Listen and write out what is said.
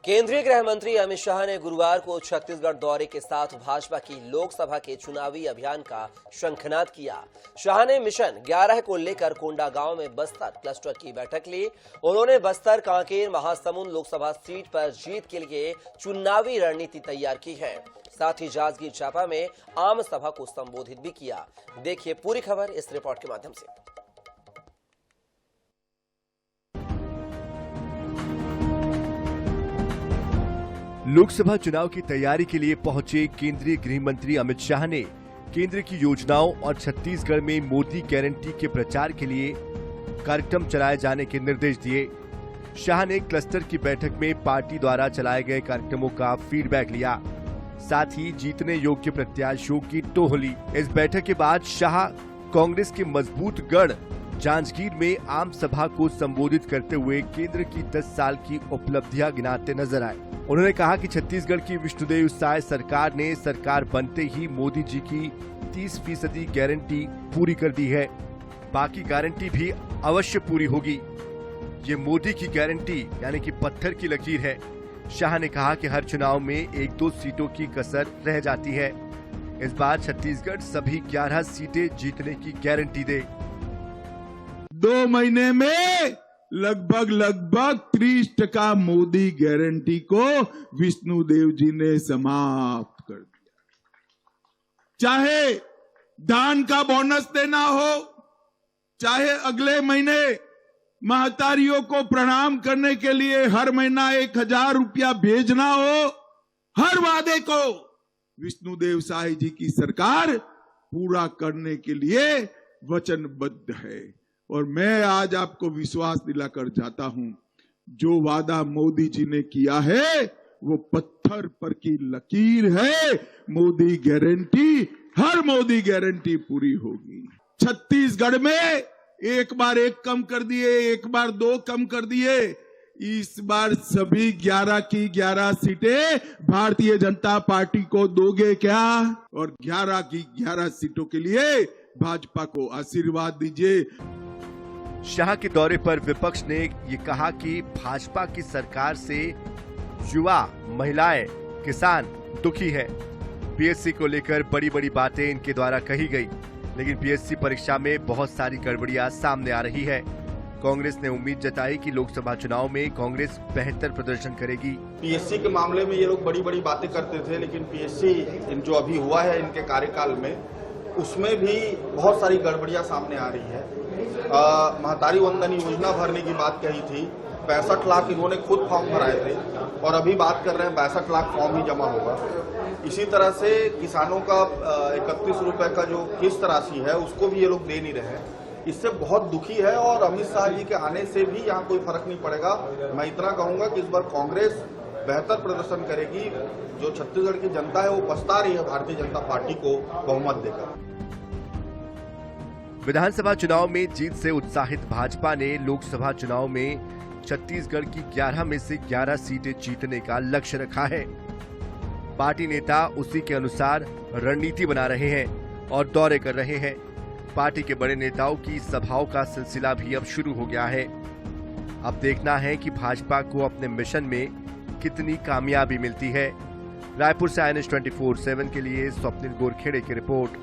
केंद्रीय गृह मंत्री अमित शाह ने गुरुवार को छत्तीसगढ़ दौरे के साथ भाजपा की लोकसभा के चुनावी अभियान का शंखनाद किया। शाह ने मिशन 11 को लेकर कोंडागांव में बस्तर क्लस्टर की बैठक ली। उन्होंने बस्तर, कांकेर, महासमुंद लोकसभा सीट पर जीत के लिए चुनावी रणनीति तैयार की है। साथ ही जांजगीर चांपा में आम सभा को संबोधित भी किया। देखिए पूरी खबर इस रिपोर्ट के माध्यम से। लोकसभा चुनाव की तैयारी के लिए पहुंचे केंद्रीय गृह मंत्री अमित शाह ने केंद्र की योजनाओं और छत्तीसगढ़ में मोदी गारंटी के प्रचार के लिए कार्यक्रम चलाए जाने के निर्देश दिए। शाह ने क्लस्टर की बैठक में पार्टी द्वारा चलाए गए कार्यक्रमों का फीडबैक लिया, साथ ही जीतने योग्य प्रत्याशियों की टोह ली। इस बैठक के बाद शाह कांग्रेस के मजबूत गढ़ जांजगीर में आम सभा को संबोधित करते हुए केंद्र की 10 साल की उपलब्धियां गिनाते नजर आए। उन्होंने कहा कि छत्तीसगढ़ की विष्णुदेव साय सरकार ने सरकार बनते ही मोदी जी की 30% गारंटी पूरी कर दी है। बाकी गारंटी भी अवश्य पूरी होगी। ये मोदी की गारंटी यानी कि पत्थर की लकीर है। शाह ने कहा कि हर चुनाव में 1-2 सीटों की कसर रह जाती है। इस बार छत्तीसगढ़ सभी 11 सीटें जीतने की गारंटी दे। 2 महीने में लगभग 30% मोदी गारंटी को विष्णुदेव जी ने समाप्त कर दिया। चाहे धान का बोनस देना हो, चाहे अगले महीने महतारियों को प्रणाम करने के लिए हर महीना 1000 रुपया भेजना हो, हर वादे को विष्णुदेव साय जी की सरकार पूरा करने के लिए वचनबद्ध है। और मैं आज आपको विश्वास दिलाकर जाता हूं, जो वादा मोदी जी ने किया है वो पत्थर पर की लकीर है। मोदी गारंटी, हर मोदी गारंटी पूरी होगी। छत्तीसगढ़ में एक बार 1 कम कर दिए, एक बार 2 कम कर दिए। इस बार सभी 11 की 11 सीटें भारतीय जनता पार्टी को दोगे क्या? और 11 की 11 सीटों के लिए भाजपा को आशीर्वाद दीजिए। शाह के दौरे पर विपक्ष ने ये कहा कि भाजपा की सरकार से युवा, महिलाएं, किसान दुखी है। पीएससी को लेकर बड़ी बड़ी बातें इनके द्वारा कही गई, लेकिन पीएससी परीक्षा में बहुत सारी गड़बड़ियां सामने आ रही है। कांग्रेस ने उम्मीद जताई कि लोकसभा चुनाव में कांग्रेस बेहतर प्रदर्शन करेगी। पीएससी के मामले में ये लोग बड़ी बड़ी बातें करते थे, लेकिन पीएससी जो अभी हुआ है इनके कार्यकाल में, उसमें भी बहुत सारी गड़बड़ियां सामने आ रही है। महतारी वंदन योजना भरने की बात कही थी, 65 लाख इन्होंने खुद फॉर्म भराए थे और अभी बात कर रहे हैं 62 लाख फॉर्म ही जमा होगा। इसी तरह से किसानों का 31 रुपए का जो किस्त राशि है उसको भी ये लोग दे नहीं रहे हैं। इससे बहुत दुखी है और अमित शाह जी के आने से भी यहाँ कोई फर्क नहीं पड़ेगा। मैं इतना कहूंगा कि इस बार कांग्रेस बेहतर प्रदर्शन करेगी। जो छत्तीसगढ़ की जनता है वो पछता रही है भारतीय जनता पार्टी को बहुमत देकर। विधानसभा चुनाव में जीत से उत्साहित भाजपा ने लोकसभा चुनाव में छत्तीसगढ़ की 11 में से 11 सीटें जीतने का लक्ष्य रखा है। पार्टी नेता उसी के अनुसार रणनीति बना रहे हैं और दौरे कर रहे हैं। पार्टी के बड़े नेताओं की सभाओं का सिलसिला भी अब शुरू हो गया है। अब देखना है कि भाजपा को अपने मिशन में कितनी कामयाबी मिलती है। रायपुर से INS 24/7 के लिए स्वप्निल गोरखेड़े की रिपोर्ट।